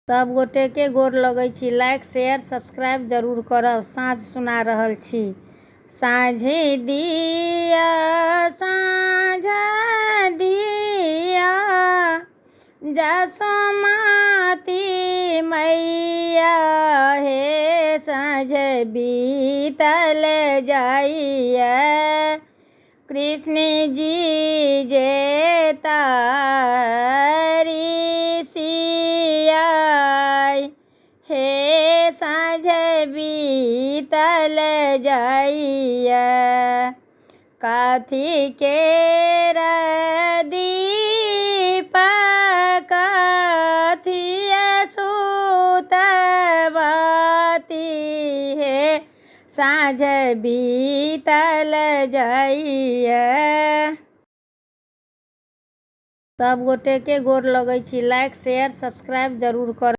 सब गोटे के गोर लगै छी। लाइक शेयर सब्सक्राइब जरूर करब। साँझ सुना रहल छी। साँझ दिया साँझ दिया जसोमती मैया हे साँझ बीतल जाइए कृष्ण जी जे तारी सिया हे साँझ बीतल जाइए काथी के दीप कथिए सुतबती हे साँझ बीतल जाइए। सब गोटे के गोर लगै छी। लाइक शेयर सब्सक्राइब जरूर कर।